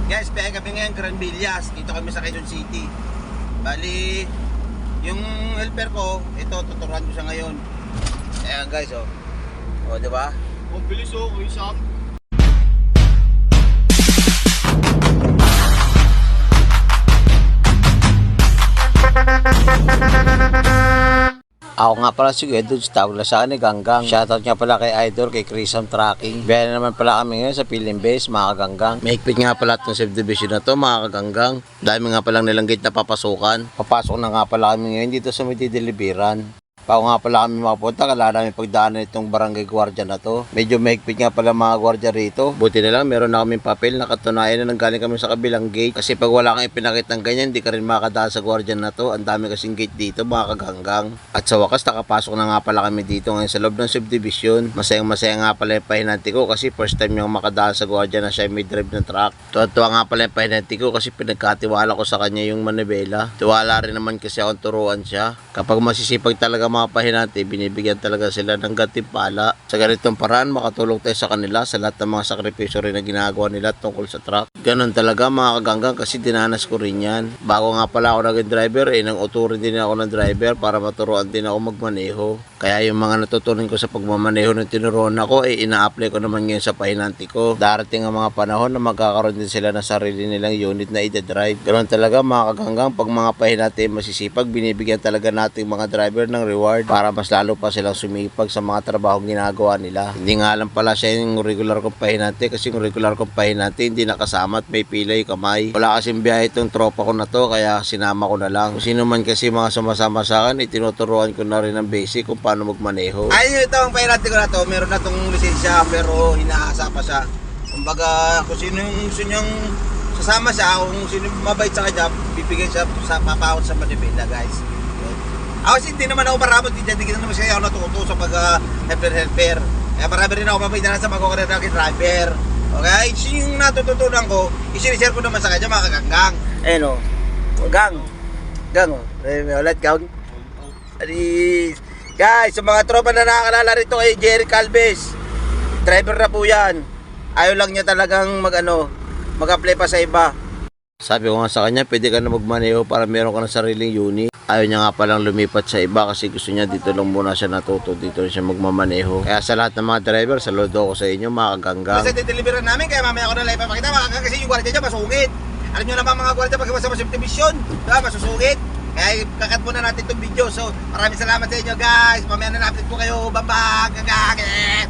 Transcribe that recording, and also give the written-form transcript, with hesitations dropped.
Guys, kaya kami ngayon Gran Villas. Dito kami sa Quezon City. Bali, yung helper ko, ito, tuturuan ko siya ngayon. Ayan guys, oh. O, diba? Ang bilis oh, Kuya Sam. Ako nga pala si Edwards, tawag na sa akin ni Ganggang. Shoutout nga pala kay Idol, kay Chrisam Tracking. Biyahe naman pala kami ngayon sa Piling Base, mga kaganggang. Mahigpit nga pala itong subdivision na to, mga kaganggang. Dami nga palang nilang gate na papasukan. Papasok na nga pala kami ngayon dito sa may dideliveran. Bago nga pala kami makapunta, kailangan namin pagdaanan itong barangay gwardiya na to. Medyo mahigpit nga pala mga gwardiya rito. Buti na lang, meron na kaming papel na katunayan na nanggaling kami sa kabilang gate. Kasi pag wala kang ipinakit ng ganyan, hindi ka rin makadaan sa gwardiya na to. Ang dami kasing gate dito, mga kaganggang. At sa wakas, nakapasok na nga pala kami dito ngayon sa loob ng subdivision. Masayang-masaya nga pala yung pahinanti ko kasi first time yung makadaan sa gwardiya na siya may drive ng truck. Tuwa nga pala yung pahinanti ko kasi pinagkatiwala ko sa kanya yung manibela. Tiwala rin naman kasi akong turuan siya. Kapag masisipag talaga mga pahinanti, binibigyan talaga sila ng gantimpala. Sa ganitong paraan, makatulong tayo sa kanila sa lahat ng mga sakripisyo rin na ginagawa nila tungkol sa truck. Ganon talaga mga kaganggang kasi dinanas ko rin yan. Bago nga pala ako naging driver, nang uturin din ako ng driver para maturuan din ako magmaneho. Kaya yung mga natutunan ko sa pagmamaneho ng tinuruan ako, ina-apply ko naman ngayon sa pahinanti ko. Darating ang mga panahon na magkakaroon din sila ng sarili nilang unit na i-drive. Ganon talaga mga kaganggang, pag mga pahinanti masisipag, binibigyan talaga natin mga driver ng reward para mas lalo pa silang sumipag sa mga trabahong ginagawa nila. Hindi nga lang pala siya yung regular kong pahinanti kasi yung regular kong pahinanti hindi nakasama at may pilay kamay. Wala kasing biyahe itong tropa ko na to kaya sinama ko na lang. Kung sino man kasi mga sumasama sa akin, itinuturuan ko na rin ng basic kung paano magmaneho. Ayun ito ang pahinanti ko na to. Meron na itong lisensya pero hinaasa pa siya. Kumbaga kung sino yung gusto niyang sasama siya, kung sino mabait sa kanya, bibigyan siya sa papahon sa manibela guys. Ako kasi hindi naman ako maramot, hindi naman siya ako natuto sa pag-helper. Kaya marami rin ako mabait na sa mag-o-career ng driver. Okay? Yung natututunan ko, i-share ko naman sa kanya mga kaganggang. Ayun o. Gang. Gang o. Ulit gang. Guys, sa mga tropa na nakakalala rito kay Jerry Calves, driver na po yan. Ayaw lang niya talagang mag-apply pa sa iba. Sabi ko nga sa kanya, pwede ka na magmaneho para meron ka ng sariling unit. Ayaw niya nga palang lumipat sa iba kasi gusto niya dito lang muna siya natuto, dito rin siya magmamaneho. Kaya sa lahat ng mga driver, saludo ko sa inyo mga kaganggang. Kasi dideliveran namin, kaya mamaya ako na live papakita mga kaganggang kasi yung gwardiya niya masungit. Alam nyo naman mga gwardiya pag sa subdivision, diba, masusungit. Kaya kakat muna natin itong video. So maraming salamat sa inyo guys. Mamaya na na-update ko kayo. Bambang, gagangit.